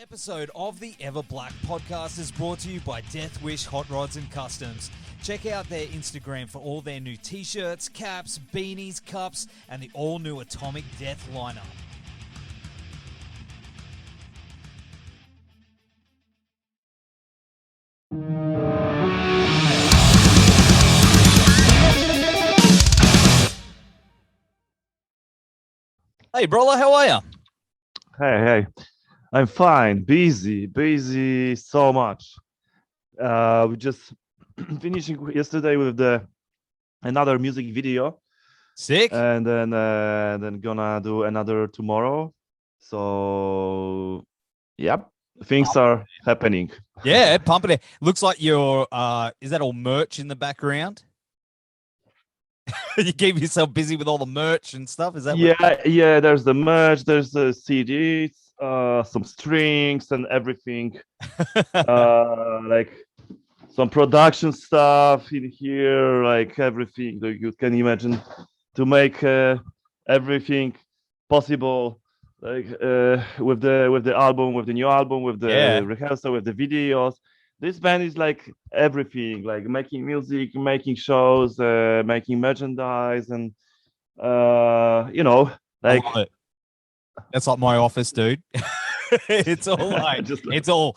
Episode of the Everblack Podcast is brought to you by Deathwish, Hotrods and Kustoms. Check out their Instagram for all their new t-shirts, caps, beanies, cups, and the all-new Atomic Death lineup. Hey, Brola, how are you? Hey. I'm fine. Busy so much. We just finishing yesterday with another music video. Sick. And then gonna do another tomorrow. So, yep, things are happening. Yeah, pumping it. Looks like you're, is that all merch in the background? You keep yourself busy with all the merch and stuff, is that Yeah, there's the merch, there's the CDs, some strings and everything. Like some production stuff in here, like everything that you can imagine to make everything possible, like with the album, with the new album, with the rehearsal, with the videos. This band is like everything, like making music, making shows, making merchandise, and like that's like my office, dude. It's all like it's all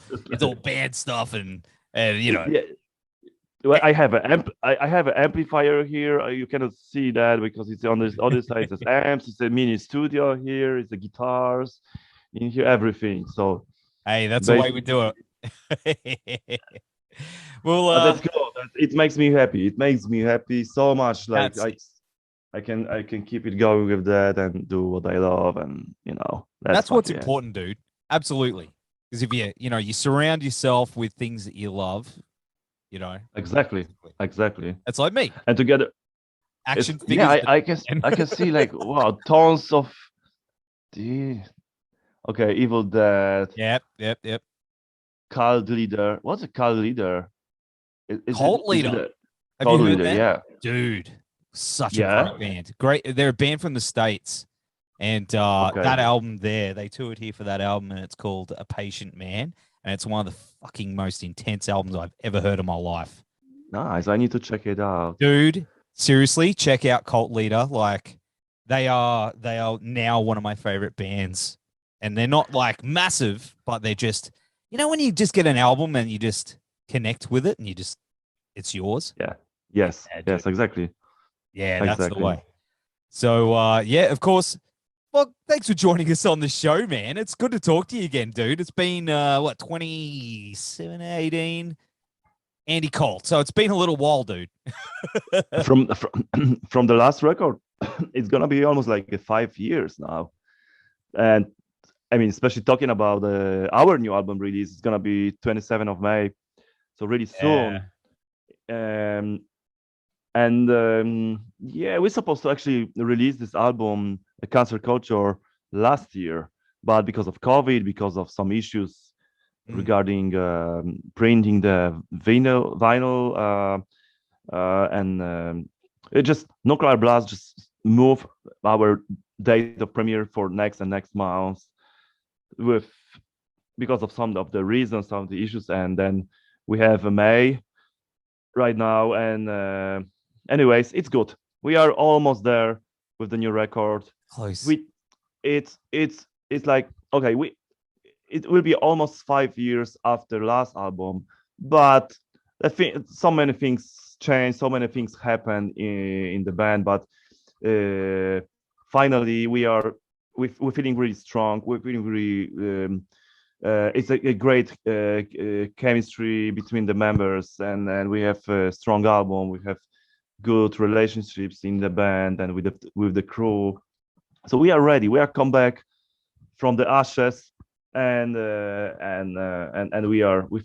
band stuff, and you know. Yeah. Well, I have an amplifier here. You cannot see that because it's on this other side. There's amps. It's a mini studio here. It's the guitars in here, everything. So hey, that's the way we do it. Well, that's cool. It makes me happy. It makes me happy so much. Like I can keep it going with that and do what I love, and that's what's important, dude. Absolutely. Because if you surround yourself with things that you love, exactly. It's like me. And together, action figures. Yeah, I can see like wow, tons of Evil Dead. Yep. Cult leader. What's a cult leader? Cult leader. Have cult you heard leader, that? yeah. Dude, such a great band. Great. They're a band from the States. And that album there, they toured here for that album, and it's called A Patient Man. And it's one of the fucking most intense albums I've ever heard in my life. Nice. I need to check it out. Dude, seriously, check out Cult Leader. Like, they are now one of my favorite bands. And they're not like massive, but they're just, when you just get an album and you just connect with it and it's yours. Yeah. Yes, exactly. Yeah, that's the way. So, of course. Well, thanks for joining us on the show, man. It's good to talk to you again, dude. It's been, 2017, 18? Andy Colt. So it's been a little while, dude. from the last record, it's going to be almost like 5 years now. And I mean, especially talking about our new album release, it's going to be 27th of May. So really soon. We're supposed to actually release this album, Cancer Culture, last year, but because of COVID, because of some issues regarding printing the vinyl, and it just Nuclear Blast just moved our date of premiere for next month because of some of the reasons, some of the issues, and then we have May right now, and anyways, it's good. We are almost there with the new record. Close. It's like it will be almost 5 years after last album, but I think so many things changed, so many things happened in the band, but finally we're feeling really strong. We're feeling really it's a great chemistry between the members, and we have a strong album. We have good relationships in the band and with the crew. So we are ready. We are come back from the ashes, and we're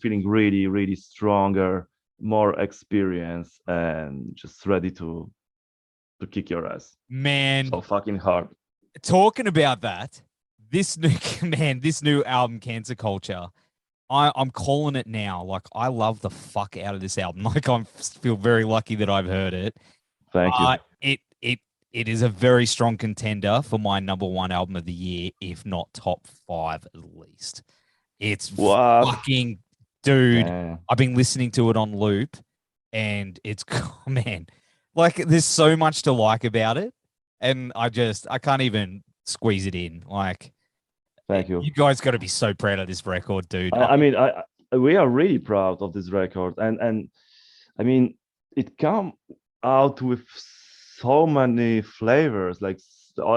feeling really, really stronger, more experience, and just ready to kick your ass. Man, so fucking hard. Talking about that, this new album, Cancer Culture, I'm calling it now. Like, I love the fuck out of this album. Like, I feel very lucky that I've heard it. Thank you. It is a very strong contender for my #1 album of the year, if not top 5 at least. It's What? fucking, dude. Yeah. I've been listening to it on loop, and it's man, like there's so much to like about it, and I can't even squeeze it in. Like, Thank you. you guys got to be so proud of this record, dude. I mean, we are really proud of this record, and I mean, it come out with so many flavors. Like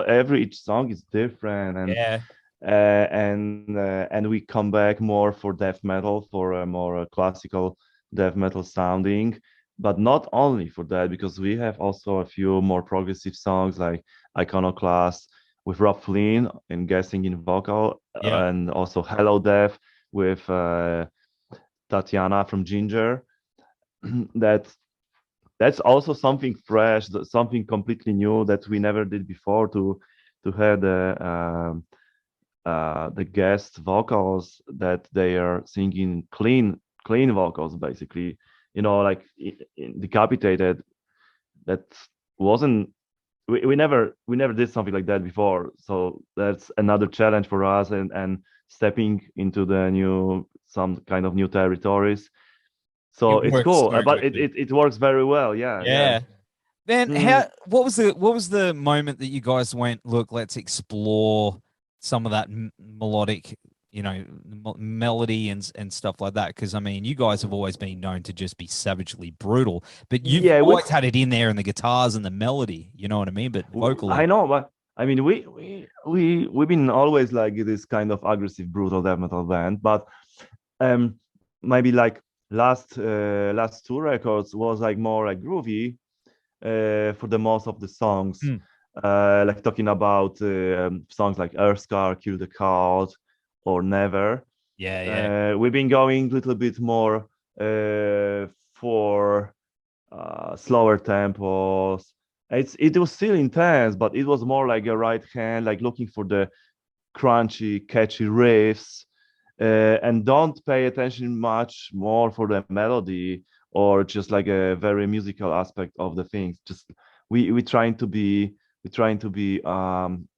every each song is different, and Yeah, and we come back more for death metal, for a more classical death metal sounding, but not only for that, because we have also a few more progressive songs like Iconoclast with Robb Flynn and guessing in vocal, yeah. and also Hello Death with Tatiana from Jinjer. that that's also something fresh, something completely new that we never did before, to have the guest vocals, that they are singing clean vocals, basically, like in Decapitated. That wasn't we never did something like that before, so that's another challenge for us, and stepping into the new, some kind of new territories. So It it's works cool, so but good, it, dude. it what very well. Yeah. Yeah. Man, Mm, what was the moment that you guys went, look, let's explore some of that melodic, melody and stuff like that? Because I mean, you guys have always been known to just be savagely brutal, but you've yeah, always had it in there in the guitars and the melody. You know what I mean? But I vocally, know, but I mean, we've been always like this kind of aggressive, brutal death metal band, but um, maybe like last two records was like more like groovy for the most of the songs. Mm. Like talking about songs like Earthscar, Kill the Cult, or Never. Yeah, yeah, We've been going a little bit more for slower tempos. It was still intense, but it was more like a right hand, like looking for the crunchy, catchy riffs, and don't pay attention much more for the melody, or just like a very musical aspect of the things. Just we trying to be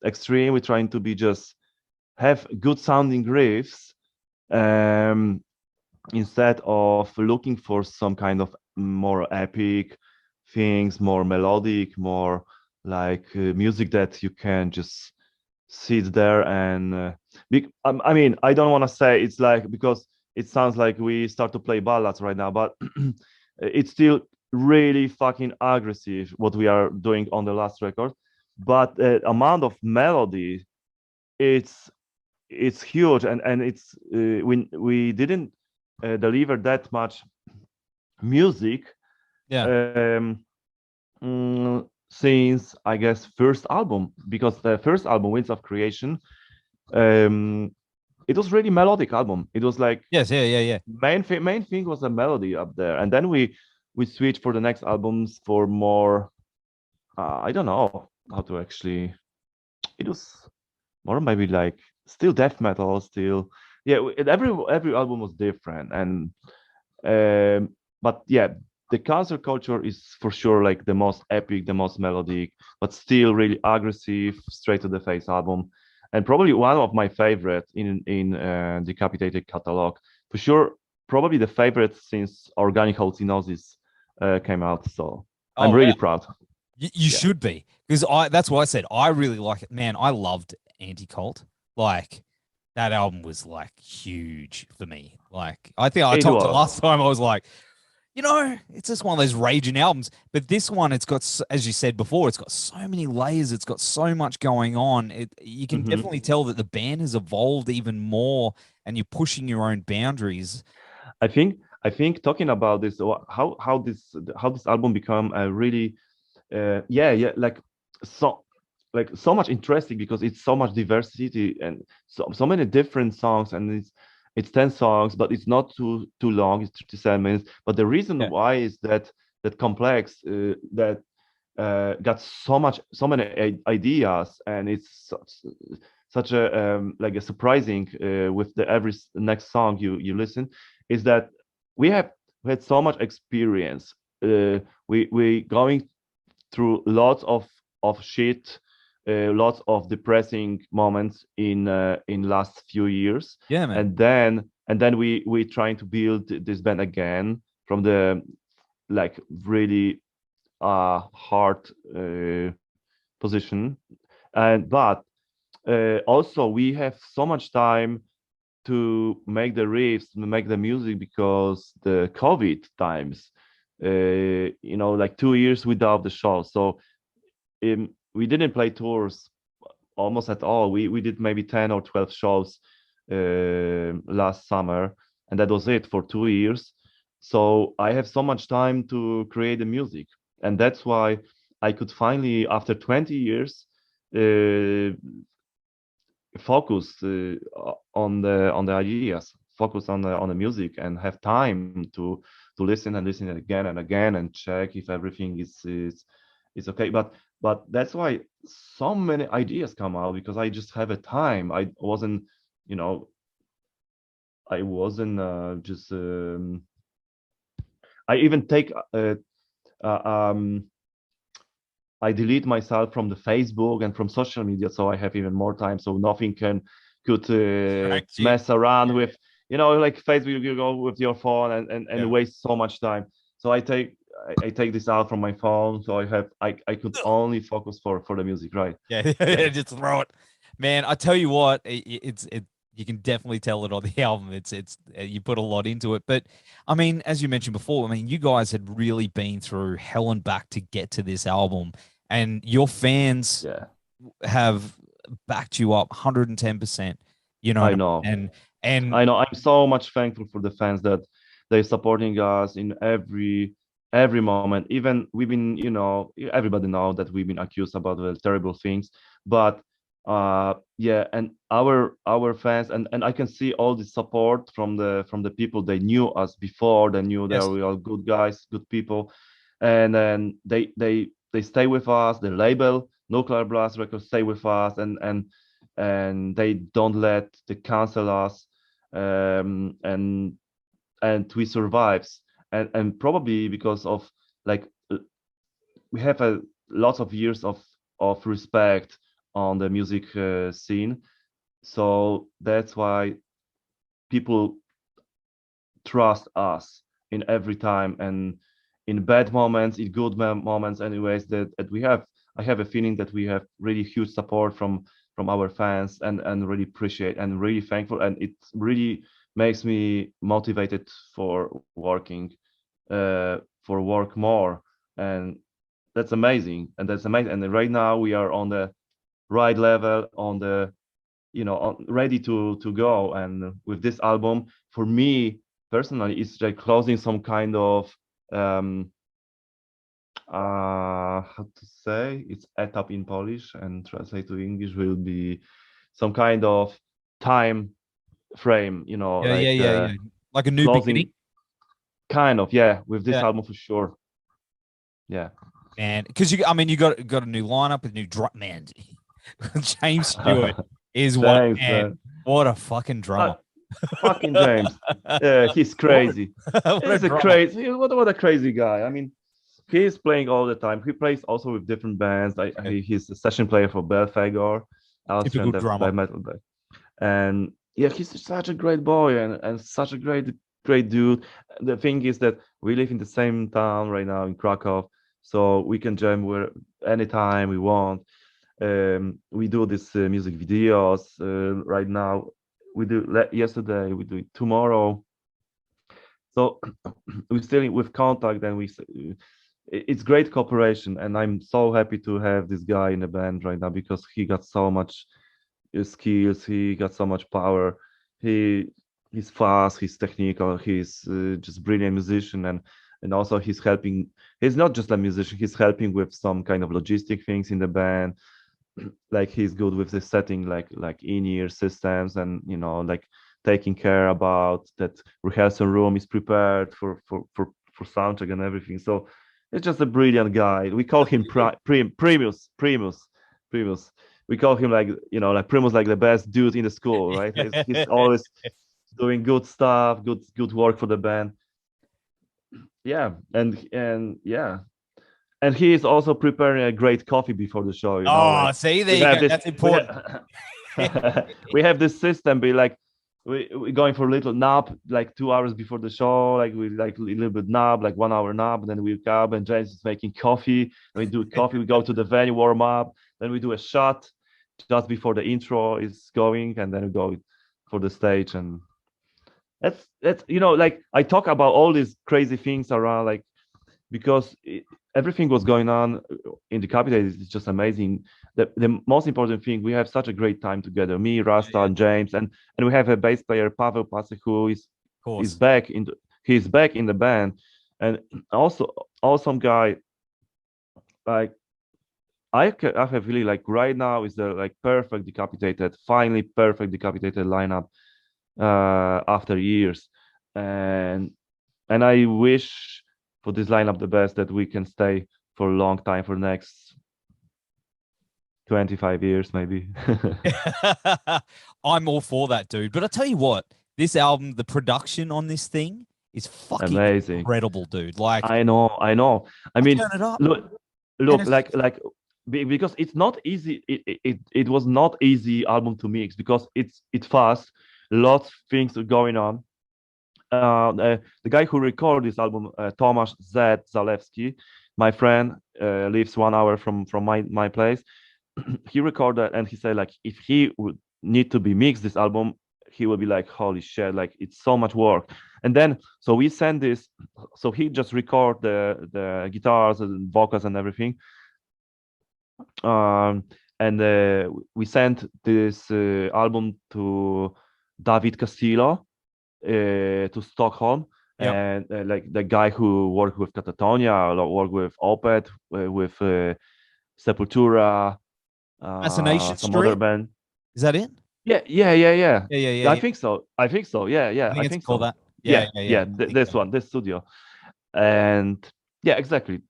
extreme. We're trying to be just have good sounding riffs, um, instead of looking for some kind of more epic things, more melodic, more like music that you can just sit there and I mean, I don't want to say it's like, because it sounds like we start to play ballads right now, but it's still really fucking aggressive what we are doing on the last record. But amount of melody, it's it's huge, and it's we didn't deliver that much music yeah. um, since, I guess, first album, because the first album, Winds of Creation, um, it was really melodic album. It was like Yes, yeah, yeah, yeah. main thing was the melody up there, and then we switched for the next albums for more. I don't know how to actually. It was more maybe like still death metal, still, yeah. Every album was different, and but yeah, the Cancer Culture is for sure like the most epic, the most melodic, but still really aggressive, straight to the face album, and probably one of my favorite in Decapitated catalog, for sure. Probably the favorite since Organic Hallucinosis came out. So I'm Oh, really proud. you Yeah. should be, because that's why I said I really like it. Man, I loved Anti-Cult. Like, that album was like huge for me. Like, I think I It told you was. last time, I was like, it's just one of those raging albums. But this one, it's got, as you said before, it's got so many layers. It's got so much going on. You can Mhm. definitely tell that the band has evolved even more, and you're pushing your own boundaries. I think talking about this, how this album become a really yeah, like so much interesting, because it's so much diversity, and so many different songs, and it's 10 songs, but it's not too long. It's 37 minutes. But the reason Yeah. why is that complex, that got so many ideas, and it's such a like a surprising with the every next song you listen, is that we had so much experience. We going through lots of shit lots of depressing moments in last few years. Yeah, man. And then we trying to build this band again from the like really hard position. And but also we have so much time to make the riffs, make the music, because the COVID times, like 2 years without the show. So we didn't play tours almost at all. We did maybe 10 or 12 shows last summer, and that was it for 2 years. So I have so much time to create the music, and that's why I could finally, after 20 years, focus on the ideas, focus on the music, and have time to listen and listen again and again and check if everything is okay. But that's why so many ideas come out, because I just have a time. I wasn't, just. I even take. I delete myself from the Facebook and from social media, so I have even more time. So nothing could mess around with, like Facebook. You go with your phone and waste so much time. So I take this out from my phone, so I could only focus for the music, right? Yeah. Just throw it, man. I tell you what, it's you can definitely tell it on the album. It's you put a lot into it. But I mean, as you mentioned before, I mean, you guys had really been through hell and back to get to this album, and your fans have backed you up 110%. I know. And I know. I'm so much thankful for the fans that they're supporting us in every moment. Even we've been, everybody know that we've been accused about the terrible things, but and our fans, and I can see all the support from the people. They knew us before, they knew that we are good guys, good people, and then they stay with us. The label Nuclear Blast Records stay with us, and they don't let they cancel us, and we survives, and probably because of like we have a lots of years of respect on the music scene, so that's why people trust us in every time, and in bad moments, in good moments, anyways. That I have a feeling that we have really huge support from our fans, and really appreciate and really thankful, and it really makes me motivated for work more, and that's amazing. And right now we are on the right level, on the ready to go. And with this album, for me personally, it's like closing some kind of how to say, it's etap in Polish, and translate to English will be some kind of time frame, like a new closing beginning, kind of, with this album for sure. Man, because you got a new lineup with new drop, man. Jaymes Stewart is one man. What a fucking drummer. Fucking Jaymes. Yeah, he's crazy. He's what a crazy guy. I mean, he's playing all the time. He plays also with different bands. He's a session player for Belfagor, Austrian death metal band. And he's such a great boy, and such a great dude. The thing is that we live in the same town right now in Krakow, so we can jam where anytime we want. We do these music videos right now. We do yesterday, we do it tomorrow. So we still with contact, and it's great cooperation, and I'm so happy to have this guy in the band right now, because he got so much skills, he got so much power. He's fast, he's technical, he's just brilliant musician, and also he's helping. He's not just a musician, he's helping with some kind of logistic things in the band. Like he's good with the setting, like in-ear systems, and like taking care about that rehearsal room is prepared for soundcheck and everything. So it's just a brilliant guy. We call him Primus. We call him like Primus, like the best dude in the school, right? He's always doing good stuff, good work for the band. And and he is also preparing a great coffee before the show. See, there you go. That's important. We have this system. Be like, we going for a little nap, like 2 hours before the show. Like we like a little bit nap, like 1 hour nap. And then we wake up, and Jaymes is making coffee. We do coffee. We go to the venue, warm up. Then we do a shot just before the intro is going, and then we go for the stage. And that's like I talk about all these crazy things around, like because everything was going on in Decapitated is just amazing. The most important thing, we have such a great time together, me, Rasta, and Jaymes, and we have a bass player, Pavel Pasek, who is back he's back in the band, and also awesome guy. Like I have really, like, right now is the like perfect Decapitated, finally perfect Decapitated lineup after years, and I wish for this lineup the best, that we can stay for a long time, for next 25 years maybe. I'm all for that, dude. But I tell you what, this album, the production on this thing is fucking amazing, incredible, dude. Like I know. I mean, turn it up. Look, like because it's not easy. It was not easy album to mix, because it's fast, lots of things are going on. The guy who recorded this album, Tomasz Z. Zalewski, my friend, lives 1 hour from my place. He recorded, and he said, like, if he would need to be mixed this album, he will be like, holy shit, like, it's so much work. And then so we send this, so he just record the guitars and vocals and everything. And we sent this album to David Castillo, to Stockholm. Yep. And like the guy who worked with Catatonia, worked with Opeth, with Sepultura, Assassination some Street? other band. Is that it? Yeah. Yeah. I think so. Yeah, I think so. that. This one, this studio, and yeah, exactly.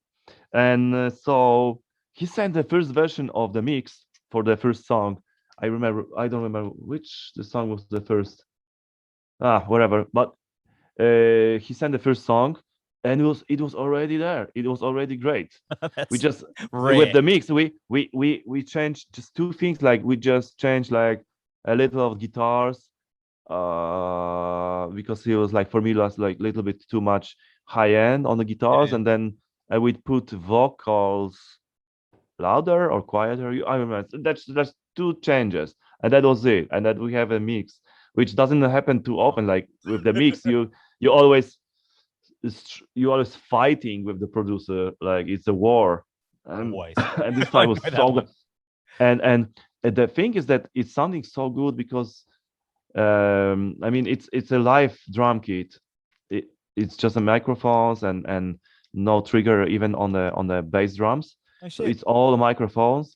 And so he sent the first version of the mix for the first song. I don't remember which the song was the first. Whatever. But he sent the first song, and it was already there. It was already great. We just rare. With the mix, we changed just two things. Like, we just changed like a little of guitars, because he was like, for me, it was like a little bit too much high end on the guitars, and then I would put vocals louder or quieter. I remember that's two changes, and that was it. And that we have a mix, which doesn't happen too often. Like, with the mix, you always fighting with the producer, like it's a war. And this time was so good. And the thing is that it's sounding so good because I mean, it's a live drum kit. It's just a microphones and no trigger even on the bass drums. So it's all microphones.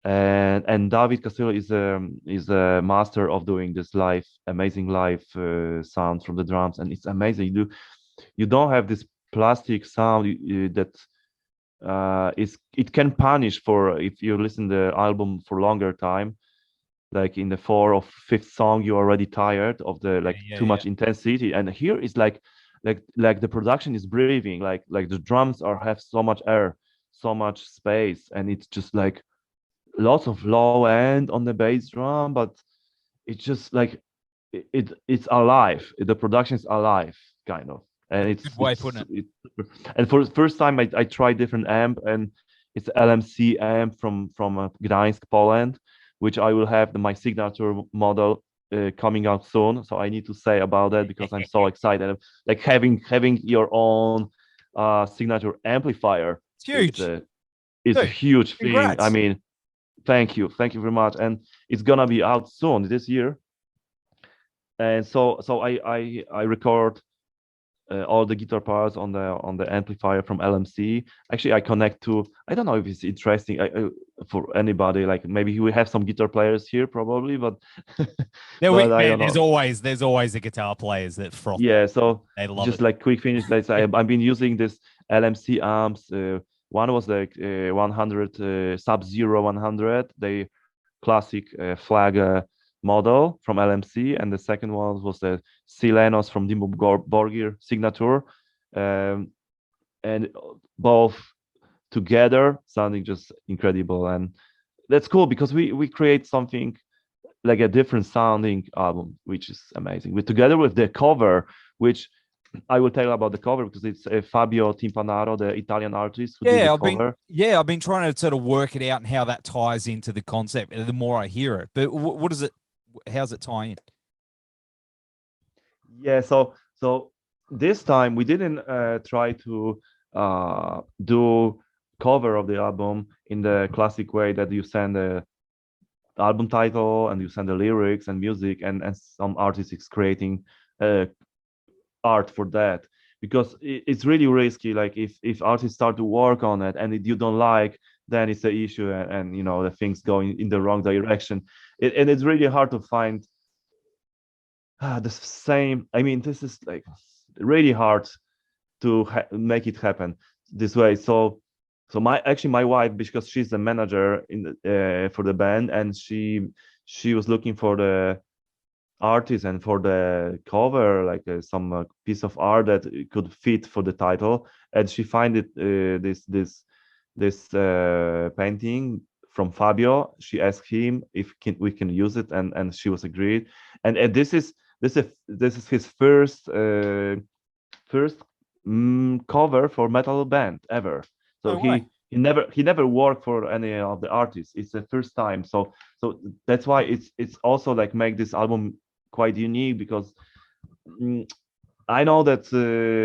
And David Castillo is a master of doing this amazing live sound from the drums, and it's amazing. You don't have this plastic sound that it can punish for if you listen the album for longer time. Like in the 4th or 5th song, you're already tired of the too much intensity, and here is like the production is breathing, like the drums have so much air, so much space, and it's just like lots of low end on the bass drum, but it's just like it's alive. The production is alive, kind of, and it's good way of putting it. And for the first time, I tried different amp, and it's LMC amp from Gdańsk, Poland, which I will have my signature model coming out soon. So I need to say about that because I'm so excited. Like having your own signature amplifier. It's huge. It's a huge thing. Congrats. I mean, thank you very much, and it's gonna be out soon this year. And so I record all the guitar parts on the amplifier from LMC. Actually, I connect to. I don't know if it's interesting for anybody. Like, maybe we have some guitar players here, probably, but there's always the guitar players that froth. Yeah, so they love just it. Like quick finish. I've been using this LMC amps. One was the 100 Sub-Zero 100, the classic flag model from LMC, and the second one was the Silenos from Dimmu Borgir signature, and both together sounding just incredible. And that's cool because we create something like a different sounding album, which is amazing. We together with the cover, which I will tell you about the cover because it's Fabio Timpanaro, the Italian artist who did the cover. I've been trying to sort of work it out and how that ties into the concept. The more I hear it, but what is it? How's it tie in? Yeah, so this time we didn't try to do cover of the album in the classic way that you send the album title and you send the lyrics and music, and some artist is creating art for that, because it's really risky. Like if artists start to work on it and you don't like, then it's the issue, and you know the things going in the wrong direction. And it's really hard to find the same. I mean, this is like really hard to make it happen this way. So my wife, because she's the manager in the, for the band, and she was looking for the artist and for the cover, like some piece of art that could fit for the title, and she find it this painting from Fabio. She asked him if we can use it, and she was agreed. And this is his first cover for metal band ever. So he never worked for any of the artists. It's the first time. So that's why it's also like make this album quite unique, because I know that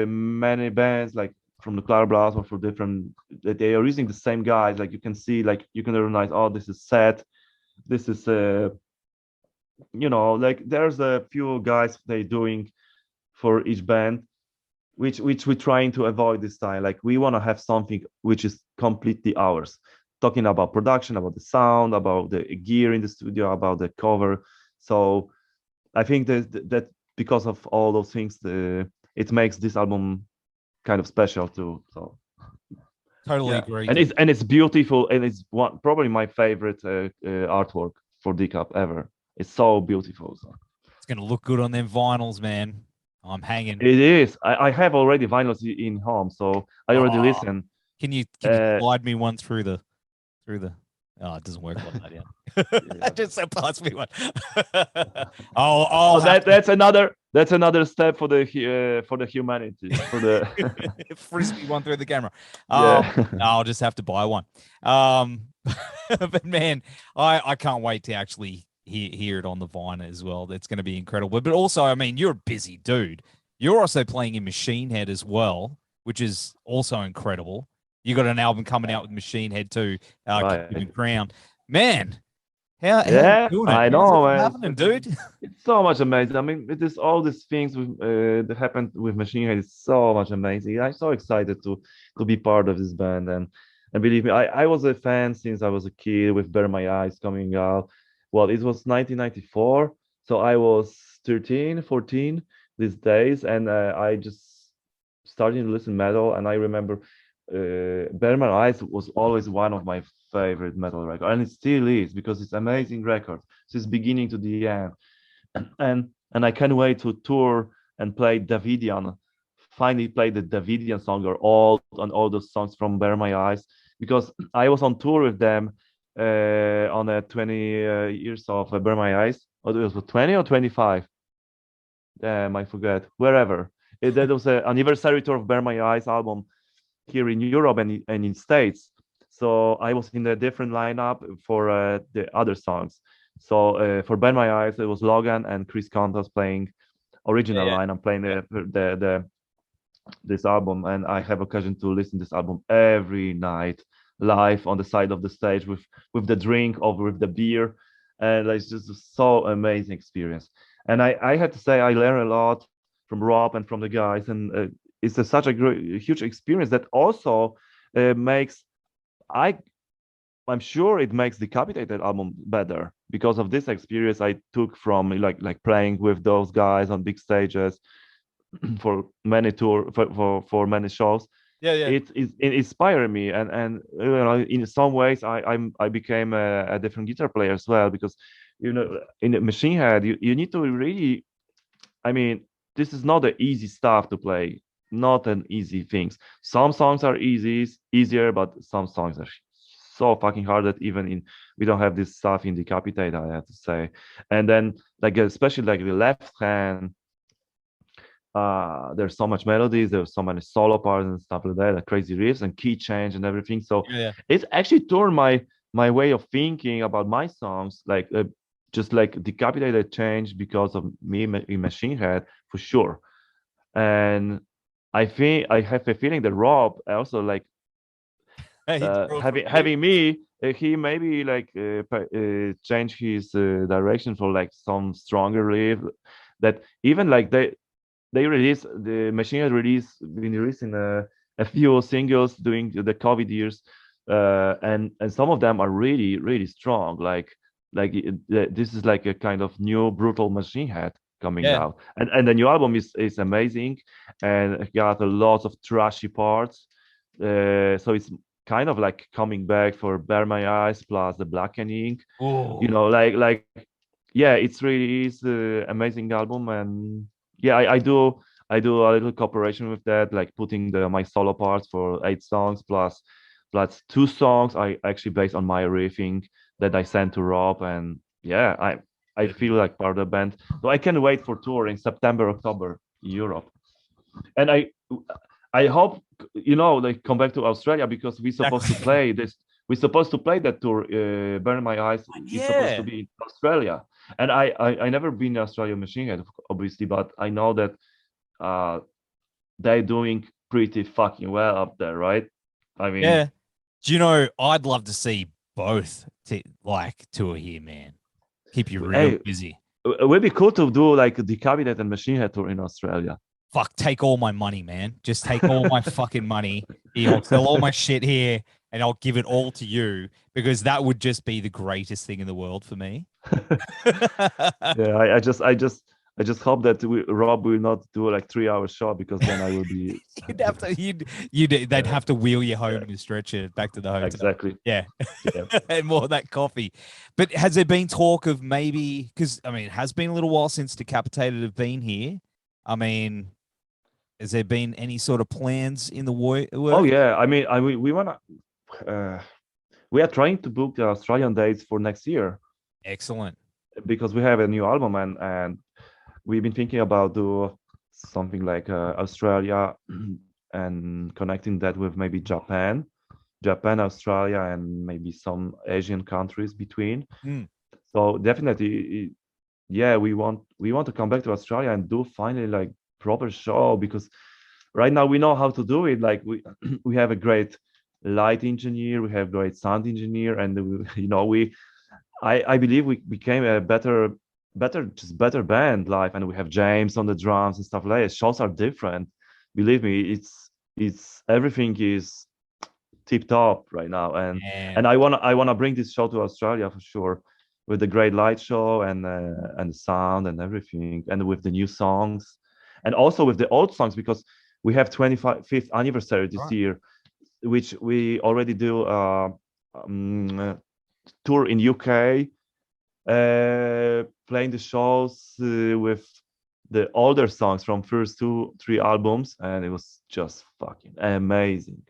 many bands like from the Clara Blast or for different, that they are using the same guys. Like you can see, like you can recognize, oh, this is Seth, this is you know, like there's a few guys they doing for each band, which we're trying to avoid this time. Like we want to have something which is completely ours, talking about production, about the sound, about the gear in the studio, about the cover. So I think that because of all those things, it makes this album kind of special too. So totally agree. And it's beautiful, and it's probably my favorite artwork for Decap ever. It's so beautiful. So it's gonna look good on them vinyls, man. I'm hanging. It is. I have already vinyls in home, so I already listen. Can you slide me one through the? Oh, it doesn't work like that. Yeah. Just so pass me one. That's another step for the humanity, for the frisbee one through the camera. Yeah. I'll just have to buy one. But man, I can't wait to actually hear it on the vinyl as well. That's going to be incredible. But also, I mean, you're a busy dude. You're also playing in Machine Head as well, which is also incredible. You got an album coming out with Machine Head too, Crown. Man, how you doing it? I know, man. Happening, dude? It's so much amazing. I mean, it is all these things that happened with Machine Head is so much amazing. I'm so excited to be part of this band, and believe me, I was a fan since I was a kid with Bare My Eyes coming out. Well, it was 1994, so I was 13, 14 these days, and I just started to listen metal, and I remember Bare My Eyes was always one of my favorite metal records, and it still is, because it's amazing record since beginning to the end. And I can't wait to tour and play Davidian. Finally, play the Davidian song or all those songs from Bare My Eyes, because I was on tour with them on a 20 years of Bare My Eyes. Or it was 20 or 25. I forget. Wherever. That was an anniversary tour of Bare My Eyes album here in Europe and in States. So I was in a different lineup for the other songs. So for Bare My Eyes, it was Logan and Chris Contos playing original line. I'm playing this album, and I have occasion to listen to this album every night live on the side of the stage with the drink or with the beer, and it's just so amazing experience. And I had to say I learned a lot from Robb and from the guys, and it's such a huge experience that also makes I'm sure it makes Decapitated album better because of this experience I took from like playing with those guys on big stages for many for many shows. It inspired me, and you know, in some ways I became a different guitar player as well, because you know, in the Machine Head you need to really, I mean, this is not the easy stuff to play. not an easy thing. Some songs are easier, but some songs are so fucking hard that even we don't have this stuff in Decapitated, I have to say. And then like especially like the left hand, there's so much melodies, there's so many solo parts and stuff like that, like crazy riffs and key change and everything. So it's actually turned my way of thinking about my songs, like just like Decapitated changed because of me in Machine Head for sure. And I think I have a feeling that Robb also like having me, he maybe like change his direction for like some stronger riff that even like they release the Machine Head been releasing a few singles during the COVID years, and some of them are really strong. Like this is like a kind of new brutal Machine Head coming out, and the new album is amazing, and it got a lot of trashy parts. So it's kind of like coming back for Bare My Eyes plus the Blackening. Oh. You know, like yeah, it's really is an amazing album. And yeah, I do a little cooperation with that, like putting my solo parts for 8 songs plus 2 songs I actually based on my riffing that I sent to Robb. And yeah, I feel like part of the band. So I can wait for tour in September, October, Europe. And I hope, you know, they come back to Australia because we're supposed to play this. We're supposed to play that tour. Burn My Eyes is supposed to be in Australia, and I never been to Australia Machine Head, obviously, but I know that they're doing pretty fucking well up there, right? I mean, do you know? I'd love to see both tour here, man. Keep you real busy. It would be cool to do like a Decapitated and Machine Head tour in Australia. Fuck, take all my money, man. Just take all my fucking money. I'll sell all my shit here and I'll give it all to you because that would just be the greatest thing in the world for me. Yeah, I just hope that Robb will not do like 3-hour show because then I will be. They'd have to wheel you home in a stretcher back to the hotel. Exactly. Yeah. And more of that coffee. But has there been talk of maybe, because I mean, it has been a little while since Decapitated have been here. I mean, has there been any sort of plans in the work? Oh yeah, I mean, we wanna. We are trying to book the Australian dates for next year. Excellent. Because we have a new album and we've been thinking about do something like Australia and connecting that with maybe Japan, Australia, and maybe some Asian countries between. So definitely, yeah, we want to come back to Australia and do finally like proper show because right now we know how to do it. Like we have a great light engineer, we have great sound engineer, and I believe we became a better band live, and we have Jaymes on the drums and stuff like that. Shows are different. Believe me, it's everything is tip top right now, and I wanna bring this show to Australia for sure with the great light show and the sound and everything, and with the new songs, and also with the old songs because we have 25th anniversary this year, which we already do tour in UK, playing the shows with the older songs from first 2-3 albums, and it was just fucking amazing.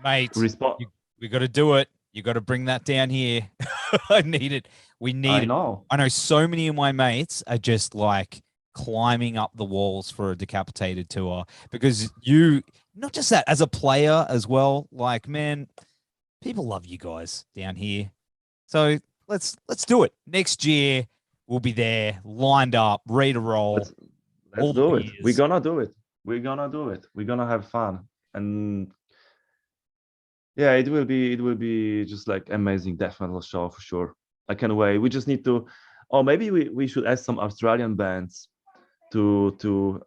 Mate, we got to do it. You got to bring that down here. I need it. We need it. I know so many of my mates are just like climbing up the walls for a Decapitated tour because you, not just that, as a player as well, like, man, people love you guys down here. So let's do it. Next year we'll be there, lined up, ready to roll. Let's do it. We're gonna do it. We're gonna have fun. And yeah, it will be just like amazing death metal show for sure. I can't wait. We just need to, or maybe we should ask some Australian bands to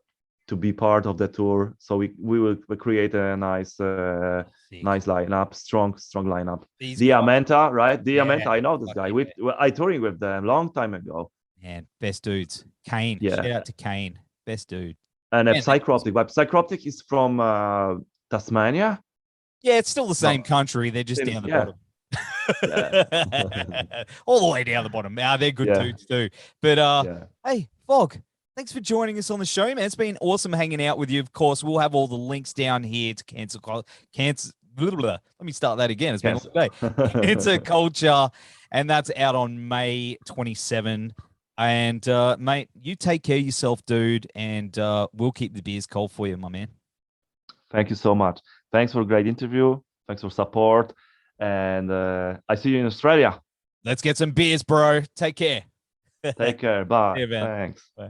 be part of the tour. So we will create a nice lineup, strong lineup. Diamenta, right? Diamenta, I know this guy. I touring with them long time ago. Man, best dudes. Kane, shout out to Kane, best dude. And Psychroptic, but Psychroptic is from Tasmania. Yeah, it's still the same country. They're just down the bottom. All the way down the bottom. They're good dudes too. But hey, Vogg, thanks for joining us on the show, man. It's been awesome hanging out with you. Of course, we'll have all the links down here to Cancer. Blah, blah, blah. Let me start that again. It's been a long day. Cancer Culture, and that's out on May 27. And mate, you take care of yourself, dude, and we'll keep the beers cold for you, my man. Thank you so much. Thanks for a great interview. Thanks for support. And I see you in Australia. Let's get some beers, bro. Take care. Take care. Bye. Yeah, man. Thanks. Bye.